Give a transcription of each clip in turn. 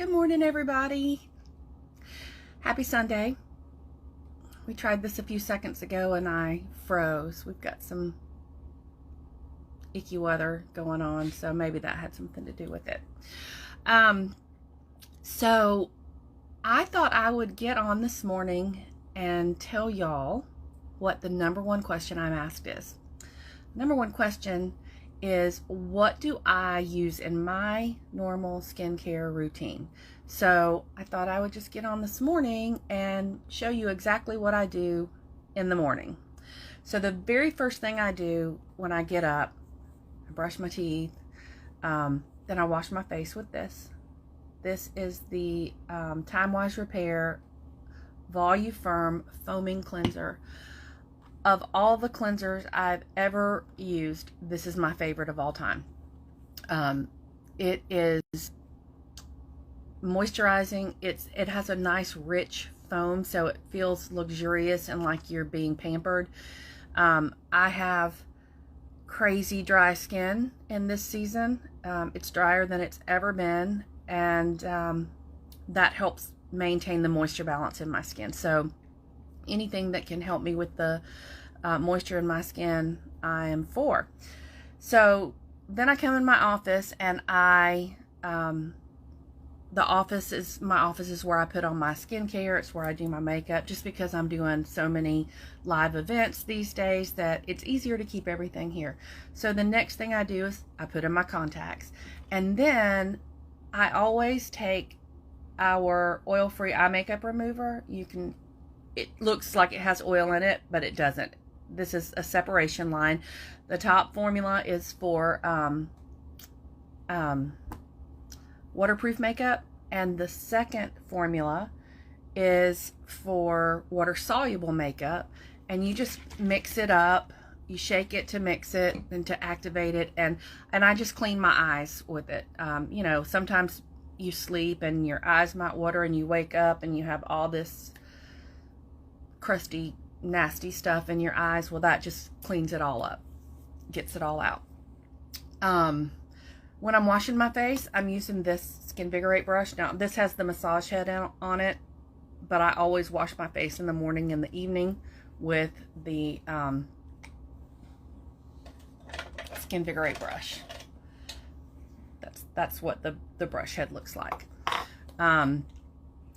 Good morning, everybody. Happy Sunday. We tried this a few seconds ago and I froze. We've got some icky weather going on, so maybe that had something to do with it. So I thought I would get on this morning and tell y'all what the number one question I'm asked is. Number one question is, what do I use in my normal skincare routine? So I thought I would just get on this morning and show you exactly what I do in the morning. So the very first thing I do when I get up, I brush my teeth, then I wash my face with this. This is the Time Wise Repair Voluform Foaming Cleanser. Of all the cleansers I've ever used, this is my favorite of all time. It is moisturizing. It has a nice rich foam, so it feels luxurious and like you're being pampered. I have crazy dry skin in this season. It's drier than it's ever been, and that helps maintain the moisture balance in my skin. So anything that can help me with the moisture in my skin, I am for. So then I come in my office, and my office is where I put on my skincare. It's where I do my makeup, just because I'm doing so many live events these days that it's easier to keep everything here. So the next thing I do is I put in my contacts, and then I always take our oil-free eye makeup remover. It looks like it has oil in it, but it doesn't. This is a separation line. The top formula is for waterproof makeup, and the second formula is for water-soluble makeup. And you just mix it up. You shake it to mix it and to activate it, and I just clean my eyes with it. You know, sometimes you sleep and your eyes might water, and you wake up and you have all this crusty, nasty stuff in your eyes. Well, that just cleans it all up, gets it all out. When I'm washing my face, I'm using this Skinvigorate brush. Now, this has the massage head on it, but I always wash my face in the morning and the evening with the Skinvigorate brush. That's what the brush head looks like.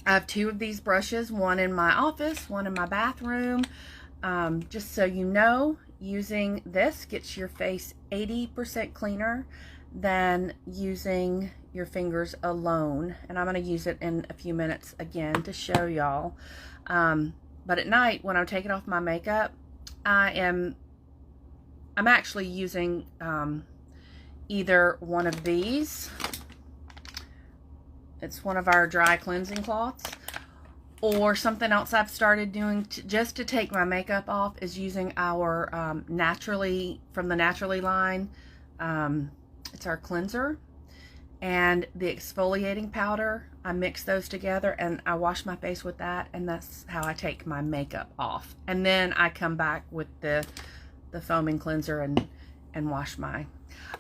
I have two of these brushes, one in my office, one in my bathroom. Just so you know, using this gets your face 80% cleaner than using your fingers alone. And I'm going to use it in a few minutes again to show y'all. But at night, when I'm taking off my makeup, I'm actually using either one of these. It's one of our dry cleansing cloths, or something else I've started doing just to take my makeup off is using our from the Naturally line. It's our cleanser and the exfoliating powder. I mix those together and I wash my face with that, and that's how I take my makeup off. And then I come back with the foaming cleanser and wash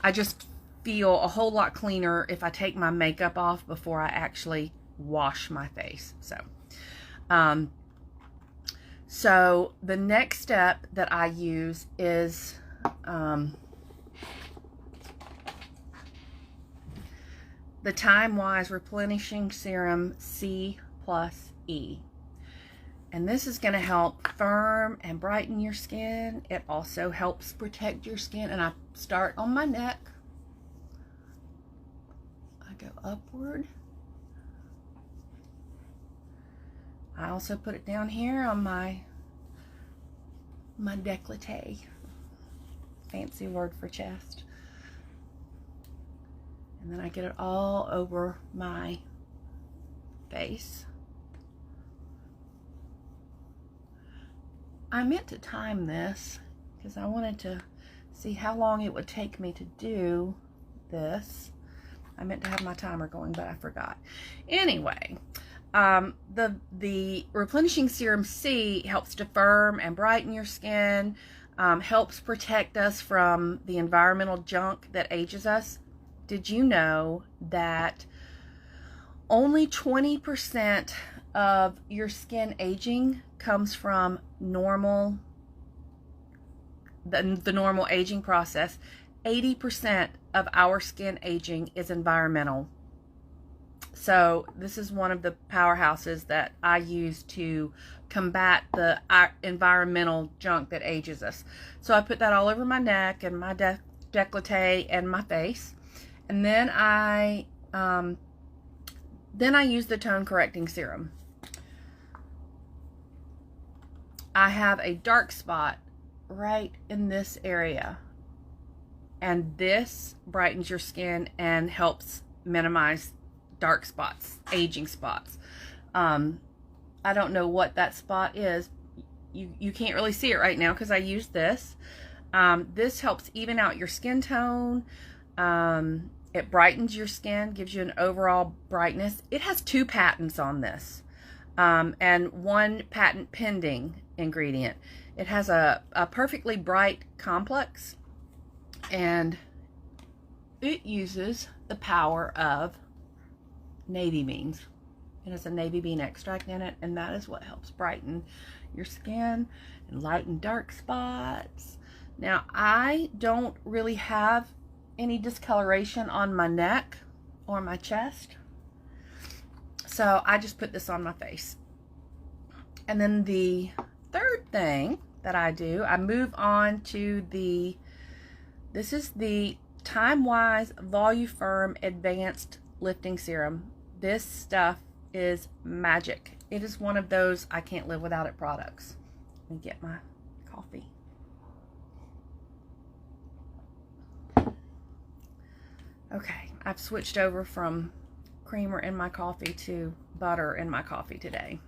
I just feel a whole lot cleaner if I take my makeup off before I actually wash my face. So the next step that I use is the Time Wise Replenishing Serum C+E. And this is going to help firm and brighten your skin. It also helps protect your skin. And I start on my neck. I go upward. I also put it down here on my décolleté. Fancy word for chest. And then I get it all over my face. I meant to time this because I wanted to see how long it would take me to do this. I meant to have my timer going, but I forgot. Anyway, the Replenishing Serum C helps to firm and brighten your skin, helps protect us from the environmental junk that ages us. Did you know that Only 20% of your skin aging comes from normal, the normal aging process. 80% of our skin aging is environmental. So this is one of the powerhouses that I use to combat the environmental junk that ages us. So I put that all over my neck and my décolleté and my face. And then I use the tone correcting serum. I have a dark spot right in this area, and this brightens your skin and helps minimize dark spots, aging spots. I don't know what that spot is. You can't really see it right now because I use this. This helps even out your skin tone. It brightens your skin, gives you an overall brightness. It has 2 patents on this, and 1 patent pending ingredient. It has a perfectly bright complex, and it uses the power of navy beans. It has a navy bean extract in it, and that is what helps brighten your skin and lighten dark spots. Now, I don't really have any discoloration on my neck or my chest, so I just put this on my face. And then the third thing that I do, I move on to this is the Time-Wise Voluform Advanced Lifting Serum. This stuff is magic. It is one of those I can't live without it products. Let me get my coffee. Okay, I've switched over from creamer in my coffee to butter in my coffee today.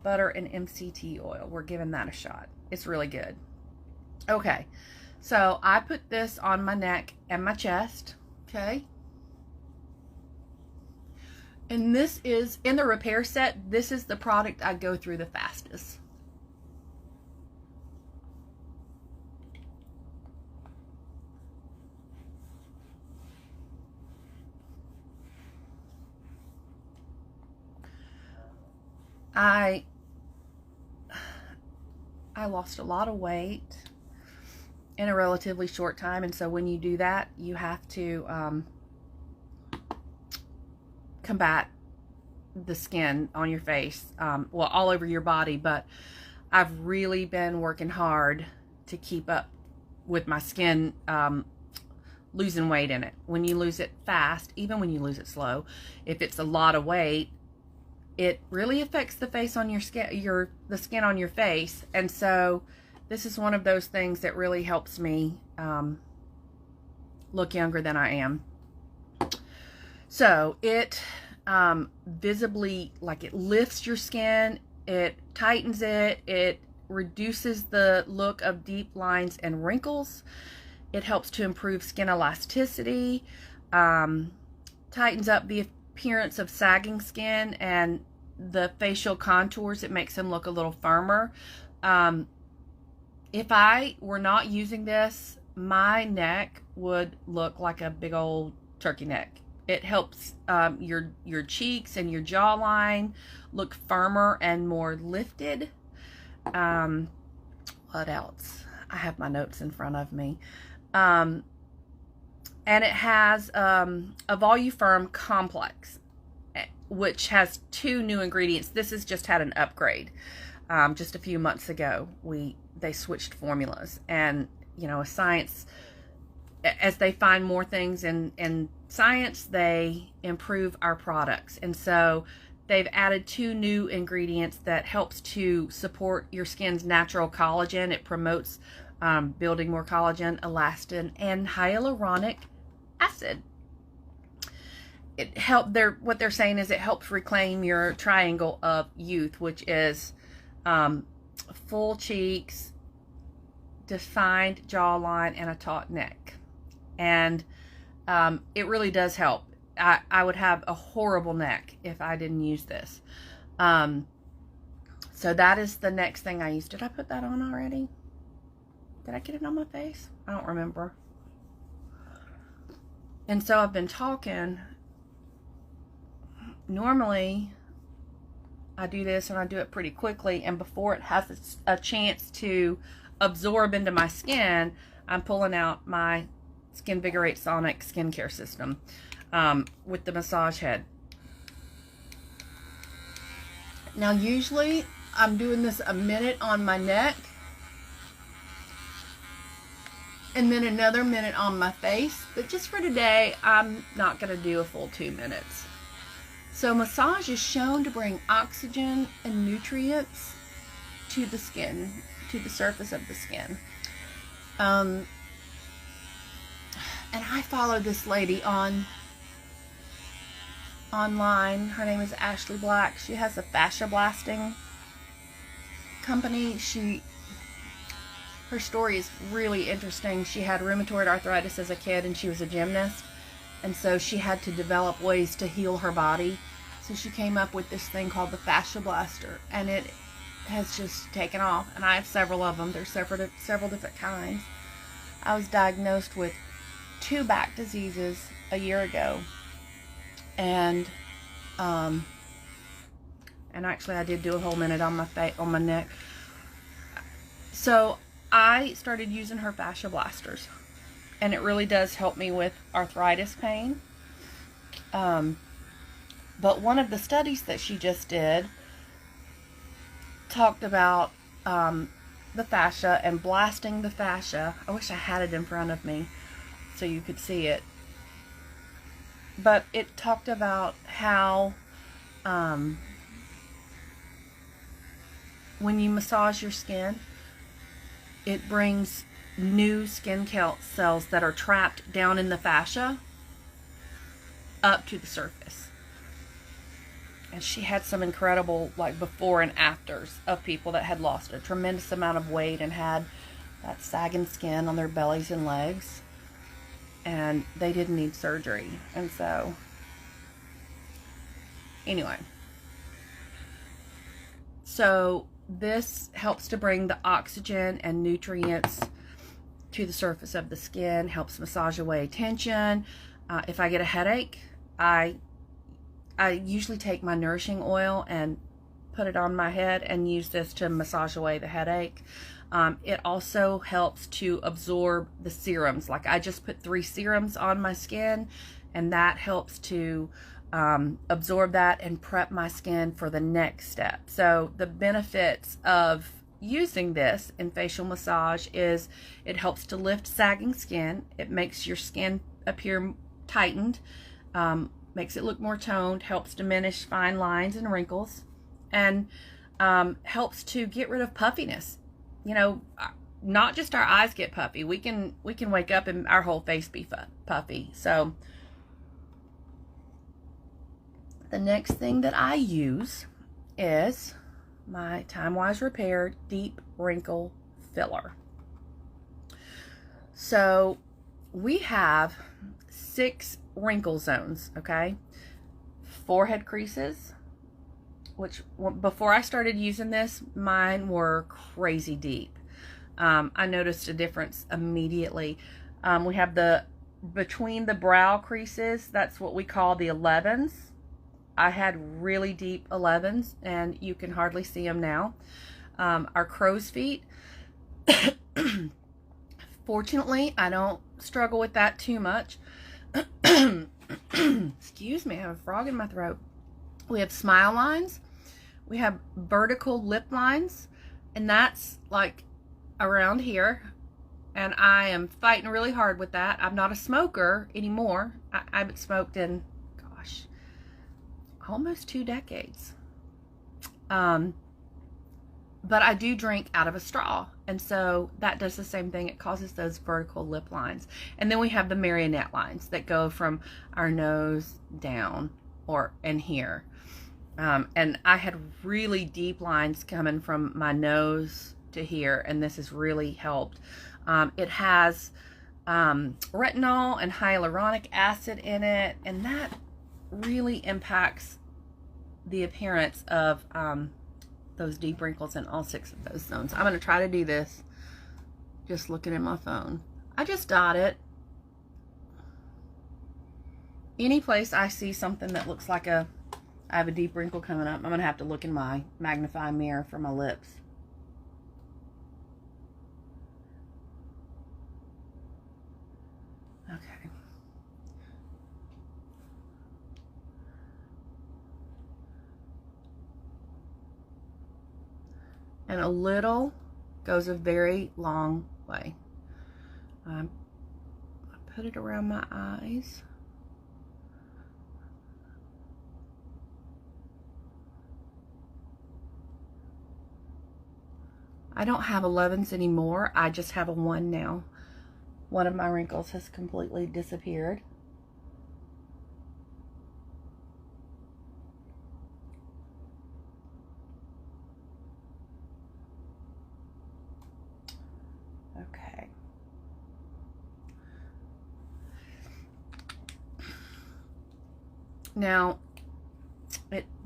Butter and MCT oil. We're giving that a shot. It's really good. Okay, so I put this on my neck and my chest. Okay. And this is, in the repair set, this is the product I go through the fastest. I lost a lot of weight in a relatively short time, and so when you do that, you have to combat the skin on your face, well, all over your body. But I've really been working hard to keep up with my skin losing weight in it. When you lose it fast, even when you lose it slow, if it's a lot of weight, it really affects the face on your skin, the skin on your face. And so this is one of those things that really helps me look younger than I am. So it visibly, like, it lifts your skin, it tightens it, it reduces the look of deep lines and wrinkles, it helps to improve skin elasticity, tightens up the appearance of sagging skin and the facial contours. It makes them look a little firmer. If I were not using this, my neck would look like a big old turkey neck. It helps your cheeks and your jawline look firmer and more lifted. What else? I have my notes in front of me. And it has a Voluform complex, which has 2 new ingredients. This has just had an upgrade. Just a few months ago, they switched formulas, and you know, science, as they find more things in science, they improve our products. And so they've added 2 new ingredients that helps to support your skin's natural collagen. It promotes building more collagen, elastin, and hyaluronic acid. What they're saying is it helps reclaim your triangle of youth, which is full cheeks, defined jawline, and a taut neck. And it really does help. I would have a horrible neck if I didn't use this. So that is the next thing I use. Did I put that on already? Did I get it on my face? I don't remember. And so I've been talking, normally I do this and I do it pretty quickly, and before it has a chance to absorb into my skin, I'm pulling out my Skinvigorate Sonic skincare system with the massage head. Now usually I'm doing this a minute on my neck and then another minute on my face, but just for today I'm not going to do a full 2 minutes. So massage is shown to bring oxygen and nutrients to the skin, to the surface of the skin. And I follow this lady online. Her name is Ashley Black. She has a fascia blasting company. Her story is really interesting. She had rheumatoid arthritis as a kid, and she was a gymnast, and so she had to develop ways to heal her body. So she came up with this thing called the fascia blaster, and it has just taken off. And I have several of them. There's several different kinds. I was diagnosed with 2 back diseases a year ago, and actually I did do a whole minute on my neck. So I started using her fascia blasters, and it really does help me with arthritis pain. But one of the studies that she just did talked about the fascia and blasting the fascia. I wish I had it in front of me so you could see it. But it talked about how when you massage your skin, it brings new skin cells that are trapped down in the fascia up to the surface. And she had some incredible before and afters of people that had lost a tremendous amount of weight and had that sagging skin on their bellies and legs, and they didn't need surgery. And so anyway, so this helps to bring the oxygen and nutrients to the surface of the skin, helps massage away tension. If I get a headache, I usually take my nourishing oil and put it on my head and use this to massage away the headache. It also helps to absorb the serums. I just put 3 serums on my skin, and that helps to absorb that and prep my skin for the next step. So the benefits of using this in facial massage is it helps to lift sagging skin. It makes your skin appear tightened, makes it look more toned, helps diminish fine lines and wrinkles, and helps to get rid of puffiness. You know, not just our eyes get puffy. We can wake up and our whole face be puffy. So the next thing that I use is my Time Wise Repair Deep Wrinkle Filler. So we have 6 wrinkle zones, okay? Forehead creases, which before I started using this, mine were crazy deep. I noticed a difference immediately. We have between the brow creases, that's what we call the 11s. I had really deep 11s, and you can hardly see them now. Our crow's feet. Fortunately, I don't struggle with that too much. Excuse me, I have a frog in my throat. We have smile lines. We have vertical lip lines, and that's around here. And I am fighting really hard with that. I'm not a smoker anymore. I haven't smoked in, gosh, almost 2 decades. But I do drink out of a straw, and so that does the same thing. It causes those vertical lip lines. And then we have the marionette lines that go from our nose down and here. And I had really deep lines coming from my nose to here, and this has really helped. It has retinol and hyaluronic acid in it, and that really impacts the appearance of those deep wrinkles in all 6 of those zones. I'm going to try to do this just looking at my phone. I just dot it. Any place I see something that looks like a I have a deep wrinkle coming up. I'm going to have to look in my magnifying mirror for my lips. Okay. And a little goes a very long way. I put it around my eyes. I don't have 11s anymore. I just have a 1 now. One of my wrinkles has completely disappeared. Okay. Now,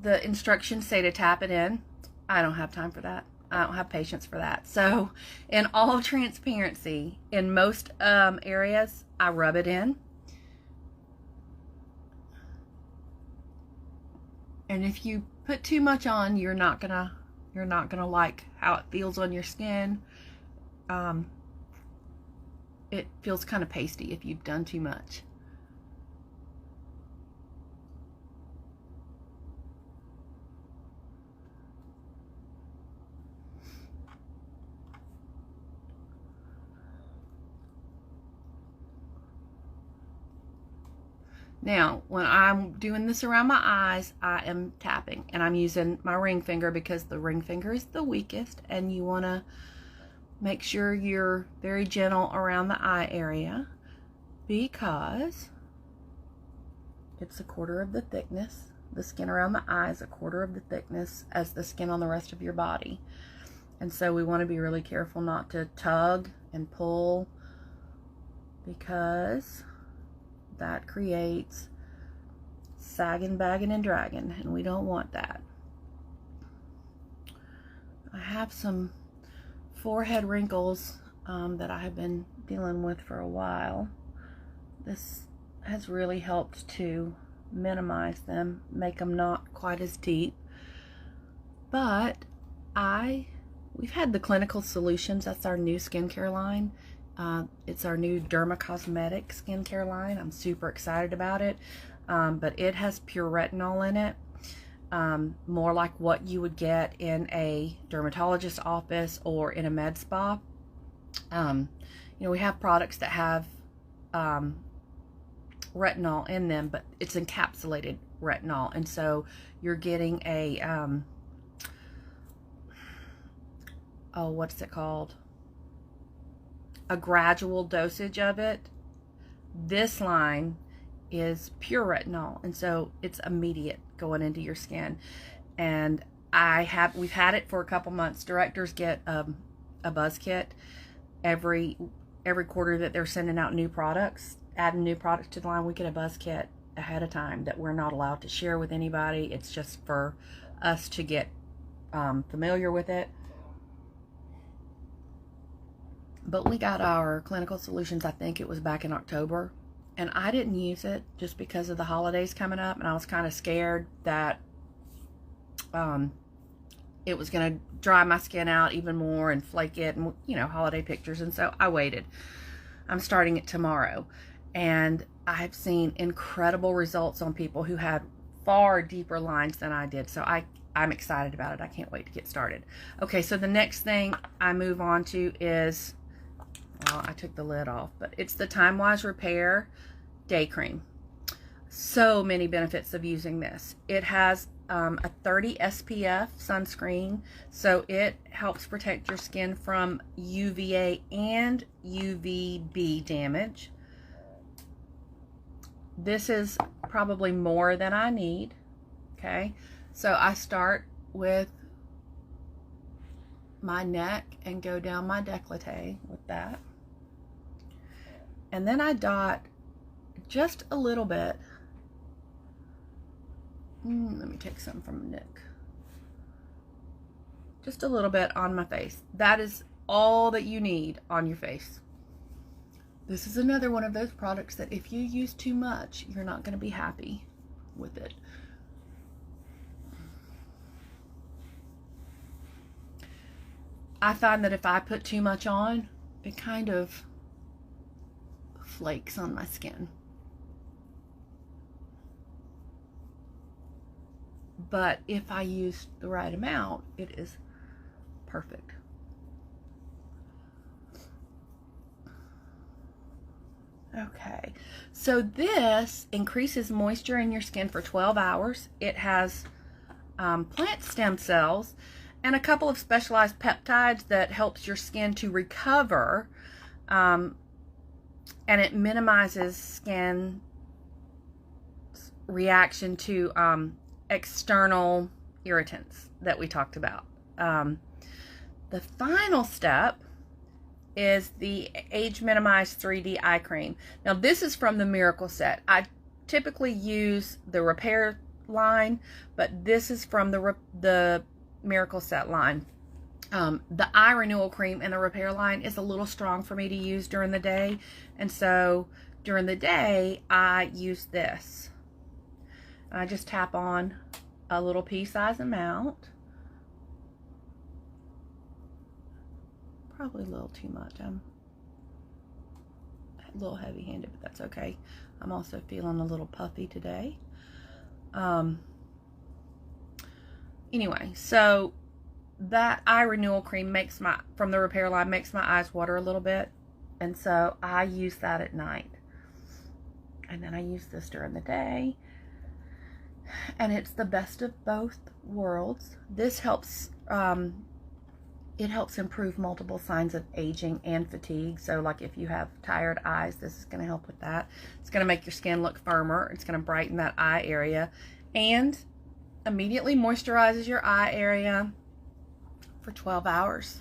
the instructions say to tap it in. I don't have time for that. I don't have patience for that. So, in all transparency, in most areas, I rub it in. And if you put too much on, you're not gonna like how it feels on your skin. It feels kind of pasty if you've done too much. Now, when I'm doing this around my eyes, I am tapping, and I'm using my ring finger because the ring finger is the weakest, and you want to make sure you're very gentle around the eye area because it's a quarter of the thickness. The skin around the eye is a quarter of the thickness as the skin on the rest of your body. And so we want to be really careful not to tug and pull because that creates sagging, bagging, and dragging, and we don't want that. I have some forehead wrinkles that I have been dealing with for a while. This has really helped to minimize them, make them not quite as deep. But we've had the Clinical Solutions. That's our new skincare line. It's our new Derma Cosmetic skincare line. I'm super excited about it. But it has pure retinol in it. More like what you would get in a dermatologist's office or in a med spa. You know, we have products that have retinol in them, but it's encapsulated retinol. And so you're getting a, oh, what's it called? A gradual dosage of it. This line is pure retinol, and so it's immediate going into your skin. And we've had it for a couple months. Directors get a buzz kit every quarter that they're sending out new products, adding new products to the line. We get a buzz kit ahead of time that we're not allowed to share with anybody. It's just for us to get familiar with it. But we got our Clinical Solutions, I think it was back in October, and I didn't use it just because of the holidays coming up, and I was kind of scared that it was going to dry my skin out even more and flake it, and, you know, holiday pictures. And so I waited. I'm starting it tomorrow, and I've seen incredible results on people who had far deeper lines than I did. So I'm excited about it. I can't wait to get started. Okay, so the next thing I move on to is, well, I took the lid off, but it's the Time Wise Repair Day Cream. So many benefits of using this. It has a 30 SPF sunscreen, so it helps protect your skin from UVA and UVB damage. This is probably more than I need. Okay, so I start with my neck and go down my décolleté with that. And then I dot just a little bit. Let me take some from Nick. Just a little bit on my face. That is all that you need on your face. This is another one of those products that if you use too much, you're not going to be happy with it. I find that if I put too much on, it kind of flakes on my skin. But if I use the right amount, it is perfect. Okay, so this increases moisture in your skin for 12 hours. It has plant stem cells and a couple of specialized peptides that helps your skin to recover, and it minimizes skin reaction to external irritants that we talked about. The final step is the Age Minimized 3D Eye Cream. Now this is from the Miracle Set. I typically use the Repair line, but this is from the Miracle Set line. The Eye Renewal Cream in the Repair line is a little strong for me to use during the day, and so during the day I use this. I just tap on a little pea-sized amount. Probably a little too much. I'm a little heavy-handed, but that's okay. I'm also feeling a little puffy today. Anyway, so that Eye Renewal Cream from the Repair line makes my eyes water a little bit, and so I use that at night. And then I use this during the day, and it's the best of both worlds. This helps it helps improve multiple signs of aging and fatigue. So like if you have tired eyes, this is going to help with that. It's going to make your skin look firmer. It's going to brighten that eye area and immediately moisturizes your eye area for 12 hours.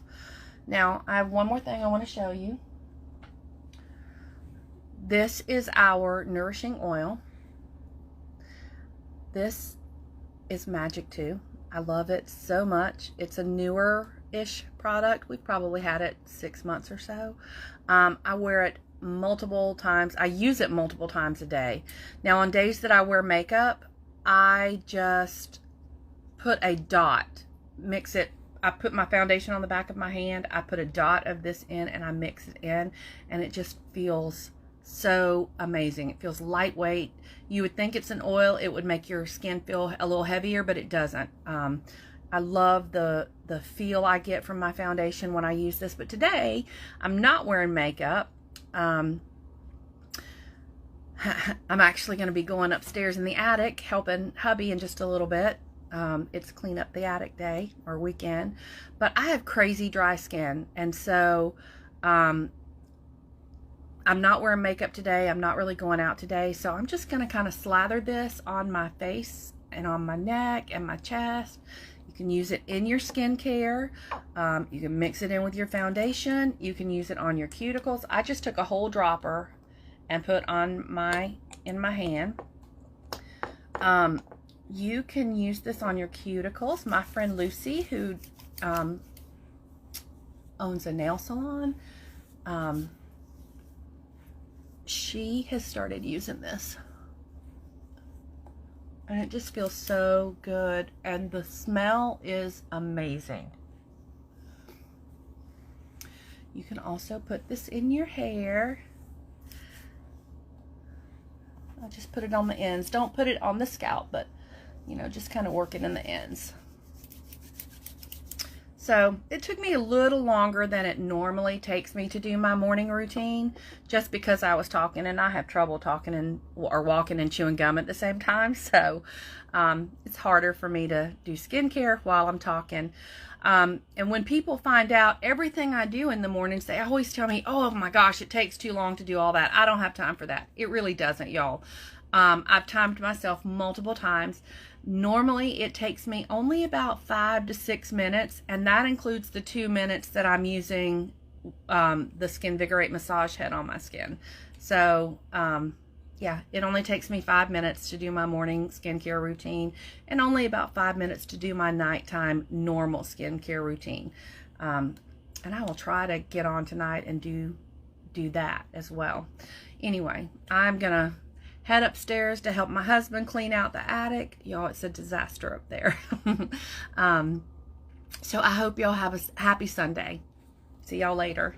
Now, I have one more thing I want to show you. This is our nourishing oil. This is magic too. I love it so much. It's a newer-ish product. We've probably had it 6 months or so. I wear it multiple times. I use it multiple times a day. Now, on days that I wear makeup, I just put a dot, mix it. I put my foundation on the back of my hand. I put a dot of this in and I mix it in, and it just feels so amazing. It feels lightweight. You would think it's an oil. It would make your skin feel a little heavier, but it doesn't. I love the feel I get from my foundation when I use this. But today, I'm not wearing makeup. I'm actually going to be going upstairs in the attic, helping hubby in just a little bit. It's clean up the attic day or weekend. But I have crazy dry skin, and so I'm not wearing makeup today. I'm not really going out today. So I'm just going to kind of slather this on my face and on my neck and my chest. You can use it in your skincare. You can mix it in with your foundation. You can use it on your cuticles. I just took a whole dropper and put on in my hand. You can use this on your cuticles. My friend Lucy, who owns a nail salon, she has started using this, and it just feels so good, and the smell is amazing. You can also put this in your hair. I'll just put it on the ends. Don't put it on the scalp, but you know, just kind of work it in the ends. So it took me a little longer than it normally takes me to do my morning routine, just because I was talking, and I have trouble talking or walking and chewing gum at the same time. So it's harder for me to do skincare while I'm talking. And when people find out everything I do in the mornings, they always tell me, oh my gosh, it takes too long to do all that. I don't have time for that. It really doesn't, y'all. I've timed myself multiple times. Normally, it takes me only about 5 to 6 minutes, and that includes the 2 minutes that I'm using the Skinvigorate massage head on my skin. So, yeah, it only takes me 5 minutes to do my morning skincare routine, and only about 5 minutes to do my nighttime normal skincare routine. And I will try to get on tonight and do that as well. Anyway, I'm gonna head upstairs to help my husband clean out the attic. Y'all, it's a disaster up there. So I hope y'all have a happy Sunday. See y'all later.